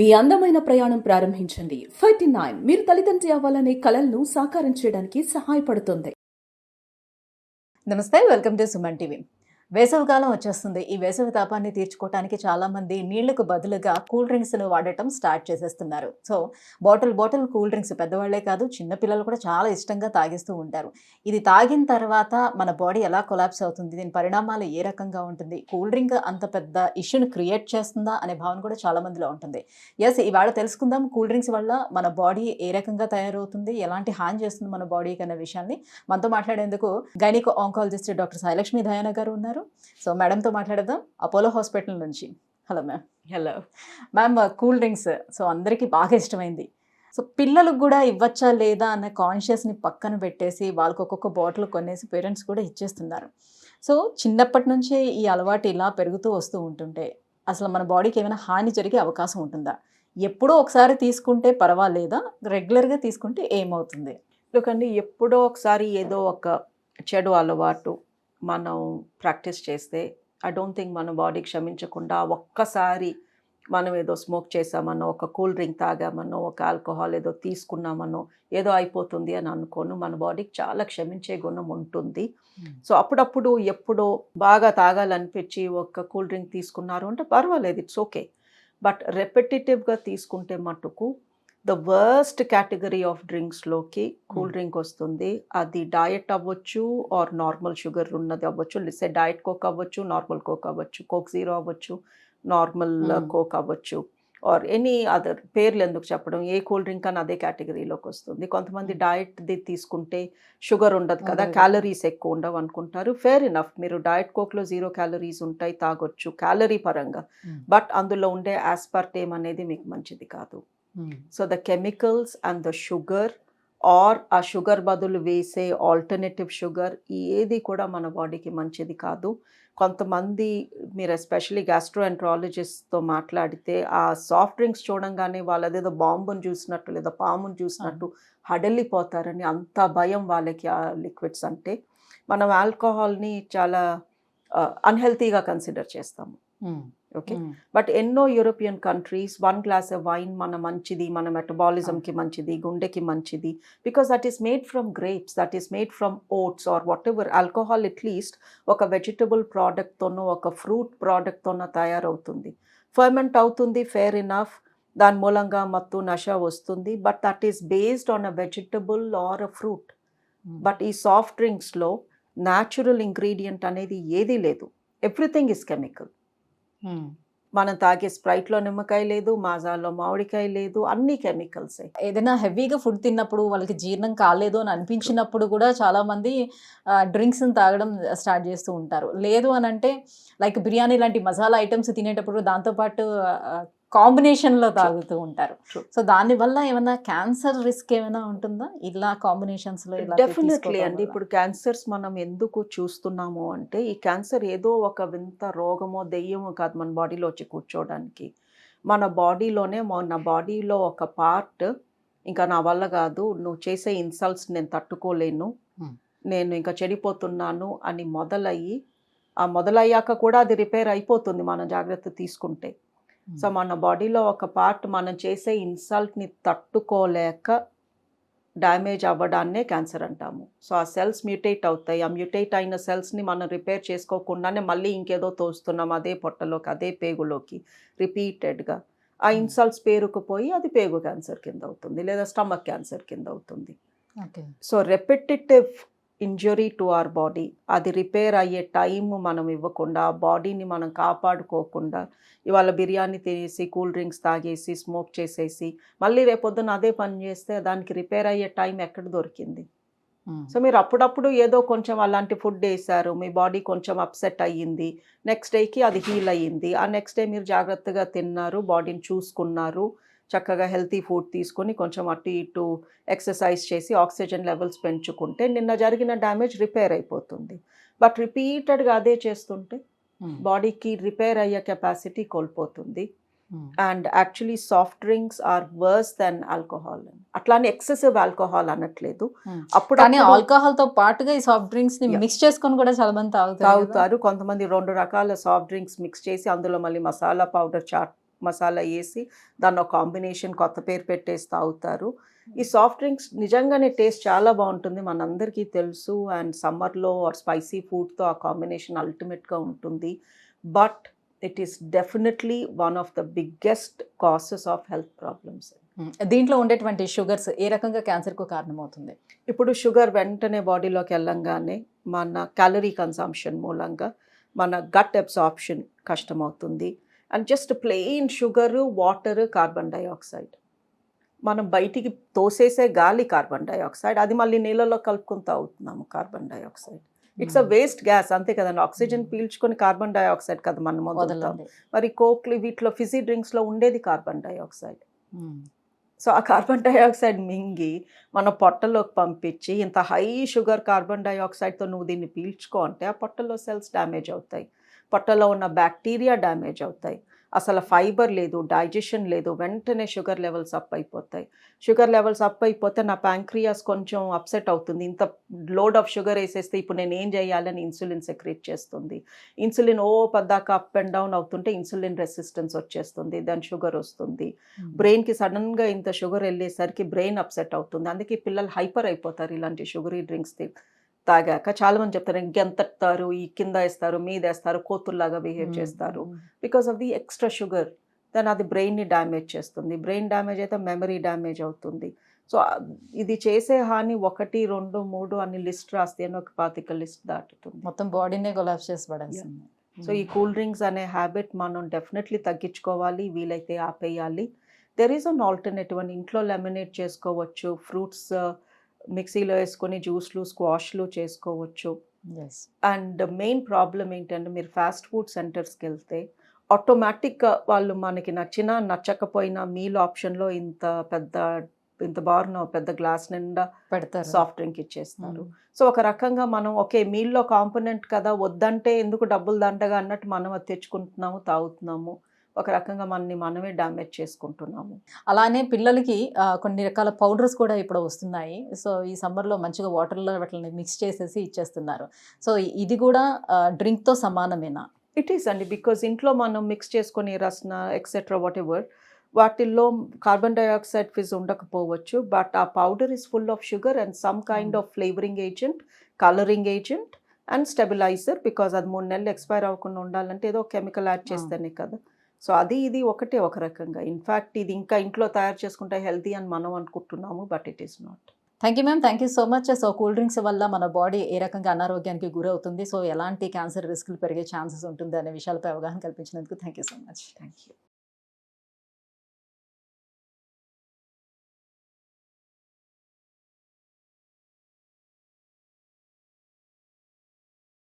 మీ అందమైన ప్రయాణం ప్రారంభించండి. 39 మీరు తల్లిదండ్రి అవ్వాలనే కలలను సాకారం చేయడానికి సహాయపడుతుంది. నమస్తే, వెల్కమ్ టు సుమన్ టీవీ. వేసవికాలం వచ్చేస్తుంది. ఈ వేసవి తాపాన్ని తీర్చుకోవడానికి చాలామంది నీళ్లకు బదులుగా కూల్ డ్రింక్స్ను వాడటం స్టార్ట్ చేసేస్తున్నారు. సో బాటిల్ కూల్ డ్రింక్స్ పెద్దవాళ్లే కాదు, చిన్నపిల్లలు కూడా చాలా ఇష్టంగా తాగిస్తూ ఉంటారు. ఇది తాగిన తర్వాత మన బాడీ ఎలా కొలాప్స్ అవుతుంది, దీని పరిణామాలు ఏ రకంగా ఉంటుంది, కూల్ డ్రింక్ అంత పెద్ద ఇష్యూని క్రియేట్ చేస్తుందా అనే భావన కూడా చాలా మందిలో ఉంటుంది. ఇవాళ తెలుసుకుందాం కూల్ డ్రింక్స్ వల్ల మన బాడీ ఏ రకంగా తయారవుతుంది, ఎలాంటి హాని చేస్తుంది మన బాడీకి అనే విషయాన్ని మనతో మాట్లాడేందుకు గైనిక్ ఆంకాలజిస్ట్ డాక్టర్ సాయిలక్ష్మి దయాన గారు ఉన్నారు. సో మేడంతో మాట్లాడదాం, అపోలో హాస్పిటల్ నుంచి. Hello ma'am. Hello ma'am, cool drinks so అందరికీ బాగా ఇష్టమైంది. సో పిల్లలకు కూడా ఇవ్వచ్చా లేదా అన్న కాన్షియస్ని పక్కన పెట్టేసి వాళ్ళకి ఒక్కొక్క బాటిల్ కొనేసి పేరెంట్స్ కూడా ఇచ్చేస్తున్నారు. సో చిన్నప్పటి నుంచే ఈ అలవాటు ఇలా పెరుగుతూ వస్తూ ఉంటుంటే అసలు మన బాడీకి ఏమైనా హాని జరిగే అవకాశం ఉంటుందా? ఎప్పుడో ఒకసారి తీసుకుంటే పర్వాలేదా, రెగ్యులర్గా తీసుకుంటే ఏమవుతుంది? ఎందుకంటే ఎప్పుడో ఒకసారి ఏదో ఒక చెడు అలవాటు మనం ప్రాక్టీస్ చేస్తే ఐ డోంట్ థింక్ మన బాడీ క్షమించకుండా ఒక్కసారి మనం ఏదో స్మోక్ చేసామనో, ఒక కూల్ డ్రింక్ తాగామనో, ఒక ఆల్కహాల్ ఏదో తీసుకున్నామనో ఏదో అయిపోతుంది అని అనుకోను. మన బాడీకి చాలా క్షమించే గుణం ఉంటుంది. సో అప్పుడప్పుడు ఎప్పుడో బాగా తాగాలనిపించి ఒక కూల్ డ్రింక్ తీసుకున్నారు అంటే పర్వాలేదు, ఇట్స్ ఓకే. బట్ రెపిటేటివ్గా తీసుకుంటే మటుకు ద వర్స్ట్ కేటగిరీ ఆఫ్ డ్రింక్స్లోకి కూల్ డ్రింక్ వస్తుంది. అది డయట్ అవ్వచ్చు ఆర్ నార్మల్ షుగర్ ఉన్నది అవ్వచ్చు. లిసే డయట్ కోక్ అవ్వచ్చు, నార్మల్ కోక్ అవ్వచ్చు, కోక్ జీరో అవ్వచ్చు, నార్మల్ కోక్ అవ్వచ్చు, ఆర్ ఎనీ అదర్. పేర్లు ఎందుకు చెప్పడం, ఏ కూల్ డ్రింక్ అని అదే కేటగిరీలోకి వస్తుంది. కొంతమంది డయట్ది తీసుకుంటే షుగర్ ఉండదు కదా, క్యాలరీస్ ఎక్కువ ఉండవు అనుకుంటారు. ఫేర్ ఇనఫ్, మీరు డయట్ కోక్లో 0 క్యాలరీస్ ఉంటాయి, తాగొచ్చు క్యాలరీ పరంగా. బట్ అందులో ఉండే ఆస్పర్టేమ్ అనేది మీకు మంచిది కాదు. So the chemicals and the sugar or ఆ షుగర్ బదులు వేసే ఆల్టర్నేటివ్ షుగర్ ఏది కూడా మన బాడీకి మంచిది కాదు. కొంతమంది మీరు ఎస్పెషలీ గ్యాస్ట్రోఎంట్రాలజిస్ట్తో మాట్లాడితే ఆ సాఫ్ట్ డ్రింక్స్ చూడంగానే వాళ్ళదేదో బాంబుని చూసినట్టు లేదా పాముని చూసినట్టు హడలిపోతారని, అంత భయం వాళ్ళకి ఆ లిక్విడ్స్ అంటే. మనం ఆల్కహాల్ని చాలా అన్హెల్తీగా కన్సిడర్ చేస్తాము. ఓకే, బట్ ఎన్నో యూరోపియన్ కంట్రీస్ 1 గ్లాస్ వైన్ మన మంచిది, మన మెటబాలిజంకి మంచిది, గుండెకి మంచిది, because that is made from grapes, that is made from oats or whatever. Alcohol at least ఒక వెజిటబుల్ ప్రోడక్ట్తోనో ఒక ఫ్రూట్ ప్రోడక్ట్తోనో తయారవుతుంది, ఫర్మెంట్ అవుతుంది, ఫేర్ ఇనఫ్. దాని మూలంగా మత్తు నష వస్తుంది, but that is based on a vegetable are a fruit. But ఈ సాఫ్ట్ డ్రింక్స్లో న్యాచురల్ ఇంగ్రీడియంట్ అనేది ఏదీ లేదు, ఎవ్రీథింగ్ ఇస్ కెమికల్. మనం తాగే స్ప్రైట్లో నిమ్మకాయ లేదు, మాజాలో మామిడికాయ లేదు, అన్ని కెమికల్సే. ఏదైనా హెవీగా ఫుడ్ తిన్నప్పుడు వాళ్ళకి జీర్ణం కాలేదు అని అనిపించినప్పుడు కూడా చాలా మంది డ్రింక్స్ని తాగడం స్టార్ట్ చేస్తూ ఉంటారు. లేదు అని అంటే లైక్ బిర్యానీ లాంటి మసాలా ఐటమ్స్ తినేటప్పుడు దాంతోపాటు కాంబినేషన్లో తాగుతూ ఉంటారు. సో దానివల్ల ఏమైనా క్యాన్సర్ రిస్క్ ఏమైనా ఉంటుందా ఇలా కాంబినేషన్స్లో? డెఫినెట్లీ అండి. ఇప్పుడు క్యాన్సర్స్ మనం ఎందుకు చూస్తున్నాము అంటే, ఈ క్యాన్సర్ ఏదో ఒక వింత రోగమో దెయ్యమో కాదు మన బాడీలో వచ్చి కూర్చోవడానికి. మన బాడీలో ఒక పార్ట్ ఇంకా నా వల్ల కాదు, నువ్వు చేసే ఇన్సల్ట్స్ నేను తట్టుకోలేను, నేను ఇంకా చెడిపోతున్నాను అని మొదలయ్యాక కూడా అది రిపేర్ అయిపోతుంది మనం జాగ్రత్త తీసుకుంటే. సో మన బాడీలో ఒక పార్ట్ మనం చేసే ఇన్సల్ట్ని తట్టుకోలేక డ్యామేజ్ అవ్వడాన్నే క్యాన్సర్ అంటాము. సో ఆ సెల్స్ మ్యూటేట్ అవుతాయి. ఆ మ్యూటేట్ అయిన సెల్స్ని మనం రిపేర్ చేసుకోకుండానే మళ్ళీ ఇంకేదో తోస్తున్నాం అదే పొట్టలోకి, అదే పేగులోకి రిపీటెడ్గా. ఆ ఇన్సల్ట్స్ పేరుకుపోయి అది పేగు క్యాన్సర్ కింద అవుతుంది, లేదా స్టమక్ క్యాన్సర్ కింద అవుతుంది. So repetitive injury to our body, అది రిపేర్ అయ్యే టైం మనం ఇవ్వకుండా, బాడీని మనం కాపాడుకోకుండా, ఇవాళ బిర్యానీ తినేసి, కూల్ డ్రింక్స్ తాగేసి, స్మోక్ చేసేసి మళ్ళీ రేపొద్దున అదే పని చేస్తే దానికి రిపేర్ అయ్యే టైం ఎక్కడ దొరికింది? సో మీరు అప్పుడప్పుడు ఏదో కొంచెం అలాంటి ఫుడ్ వేసారు, మీ బాడీ కొంచెం అప్సెట్ అయ్యింది, నెక్స్ట్ డేకి అది హీల్ అయ్యింది, ఆ నెక్స్ట్ డే మీరు జాగ్రత్తగా తిన్నారు, బాడీని చూసుకున్నారు, చక్కగా హెల్తీ ఫుడ్ తీసుకొని కొంచెం అటు ఇటు ఎక్సర్సైజ్ చేసి ఆక్సిజన్ లెవెల్స్ పెంచుకుంటే నిన్న జరిగిన డ్యామేజ్ రిపేర్ అయిపోతుంది. బట్ రిపీటెడ్గా అదే చేస్తుంటే బాడీకి రిపేర్ అయ్యే కెపాసిటీ కోల్పోతుంది. And actually soft drinks are worse than alcohol. అట్లానే ఎక్సెసివ్ ఆల్కహాల్ అనట్లేదు, అప్పుడు ఆల్కహాల్ తో పాటుగా ఈ సాఫ్ట్ డ్రింక్స్ ని మిక్స్ చేసుకొని కూడా చాలా మంది తాగుతారు. కొంతమంది 2 రకాల సాఫ్ట్ డ్రింక్స్ మిక్స్ చేసి అందులో మళ్ళీ మసాలా పౌడర్, చాట్ మసాలా వేసి దాన్ని ఒక కాంబినేషన్ కొత్త పేరు పెట్టేసి తాగుతారు. ఈ సాఫ్ట్ డ్రింక్స్ నిజంగానే టేస్ట్ చాలా బాగుంటుంది, మనందరికీ తెలుసు. అండ్ సమ్మర్లో స్పైసీ ఫుడ్తో ఆ కాంబినేషన్ అల్టిమేట్గా ఉంటుంది. But it is definitely one of the biggest causes of health problems. దీంట్లో ఉండేటువంటి షుగర్స్ ఏ రకంగా క్యాన్సర్కు కారణమవుతుంది? ఇప్పుడు షుగర్ వెంటనే బాడీలోకి వెళ్ళంగానే మన క్యాలరీ కన్సంప్షన్ మూలంగా మన గట్ అబ్సార్ప్షన్ కష్టమవుతుంది. And just plain sugar, water, carbon dioxide, మనం బయటికి తోసేసే గాలి కార్బన్ డైఆక్సైడ్, అది మళ్ళీ నీళ్ళలో కలుపుకుని తాగుతున్నాము carbon dioxide. It's a waste gas, అంతే కదండి. ఆక్సిజన్ పీల్చుకొని కార్బన్ డైఆక్సైడ్ కదా మనం వదులుతాం. మరి కోక్లు వీటిలో ఫిజీ డ్రింక్స్లో ఉండేది కార్బన్ డైఆక్సైడ్. సో ఆ కార్బన్ డైఆక్సైడ్ మింగి మన పొట్టలోకి పంపించి ఇంత హై షుగర్ కార్బన్ డైఆక్సైడ్తో నువ్వు దీన్ని పీల్చుకో అంటే ఆ పొట్టలో సెల్స్ డ్యామేజ్ అవుతాయి, పొట్టలో ఉన్న బ్యాక్టీరియా డ్యామేజ్ అవుతాయి, అసలు ఫైబర్ లేదు, డైజెషన్ లేదు, వెంటనే షుగర్ లెవెల్స్ అప్ అయిపోతాయి. షుగర్ లెవెల్స్ అప్ అయిపోతే నా ప్యాంక్రియాస్ కొంచెం అప్సెట్ అవుతుంది. ఇంత లోడ్ ఆఫ్ షుగర్ వేసేస్తే ఇప్పుడు నేను ఏం చేయాలని ఇన్సులిన్ సెక్రేట్ చేస్తుంది. ఇన్సులిన్ పద్దాక అప్ అండ్ డౌన్ అవుతుంటే ఇన్సులిన్ రెసిస్టెన్స్ వచ్చేస్తుంది, దాని షుగర్ వస్తుంది. బ్రెయిన్కి సడన్గా ఇంత షుగర్ వెళ్ళేసరికి బ్రెయిన్ అప్సెట్ అవుతుంది. అందుకే పిల్లలు హైపర్ అయిపోతారు ఇలాంటి షుగరీ డ్రింక్స్ తాగాక. చాలామంది చెప్తారు ఇంకెంతస్తారు, ఈ కింద వేస్తారు, మీద వేస్తారు, కోతుల్లాగా బిహేవ్ చేస్తారు because of the extra sugar. దాని అది బ్రెయిన్ని డ్యామేజ్ చేస్తుంది. బ్రెయిన్ డ్యామేజ్ అయితే మెమరీ డ్యామేజ్ అవుతుంది. సో ఇది చేసే హాని 1, 2, 3 అని లిస్ట్ రాస్తే ఒక 25 లిస్ట్ దాటుతుంది. మొత్తం బాడీనే కొలాప్స్ చేసి పడేస్తుంది. సో ఈ కూల్ డ్రింక్స్ అనే హ్యాబిట్ మనం డెఫినెట్లీ తగ్గించుకోవాలి, వీలైతే ఆపేయాలి. దెర్ ఈజ్ అన్ ఆల్టర్నేటివ్ అని ఇంట్లో లెమినేట్ చేసుకోవచ్చు, ఫ్రూట్స్ మిక్సీలో వేసుకొని జ్యూస్లు, స్క్వాష్లు చేసుకోవచ్చు. అండ్ మెయిన్ ప్రాబ్లం ఏంటంటే మీరు ఫాస్ట్ ఫుడ్ సెంటర్స్కి వెళ్తే ఆటోమేటిక్గా వాళ్ళు మనకి నచ్చినా నచ్చకపోయినా మీల్ ఆప్షన్లో ఇంత బారున పెద్ద గ్లాస్ నిండా పెడతారు, సాఫ్ట్ డ్రింక్ ఇచ్చేస్తారు. సో ఒక రకంగా మనం ఓకే మీల్లో కాంపోనెంట్ కదా, వద్దంటే ఎందుకు డబ్బులు దండగా అన్నట్టు మనం అది తెచ్చుకుంటున్నాము, తాగుతున్నాము. ఒక రకంగా మనమే డ్యామేజ్ చేసుకుంటున్నాము. అలానే పిల్లలకి కొన్ని రకాల పౌడర్స్ కూడా ఇప్పుడు వస్తున్నాయి. సో ఈ సమ్మర్లో మంచిగా వాటర్లో వాటిని మిక్స్ చేసేసి ఇచ్చేస్తున్నారు. సో ఇది కూడా డ్రింక్తో సమానమేనా? ఇట్ ఈస్ అండి, బికాజ్ ఇంట్లో మనం మిక్స్ చేసుకొని రస్నా ఎక్సెట్రా వాట్ ఎవర్ వాటిల్లో కార్బన్ డైఆక్సైడ్ ఫిజ్ ఉండకపోవచ్చు, బట్ ఆ powder is full of sugar and some kind of flavouring agent, colouring agent and stabiliser. Because అది 3 నెలలు ఎక్స్పైర్ అవ్వకుండా ఉండాలంటే ఏదో కెమికల్ యాడ్ చేస్తేనే కదా. సో ఇది ఒకటే ఒక రకంగా. ఇన్ఫ్యాక్ట్ ఇది ఇంకా ఇంట్లో తయారు చేసుకుంటే హెల్తీ అని మనం అనుకుంటున్నాము, but it is not. Thank you ma'am, thank you so much. So cool drinks వల్ల మన బాడీ ఏ రకంగా అనారోగ్యానికి గురవుతుంది, సో ఎలాంటి క్యాన్సర్ రిస్కులు పెరిగే ఛాన్సెస్ ఉంటుంది అనే విషయాలపై అవగాహన కల్పించినందుకు thank you so much. Thank you.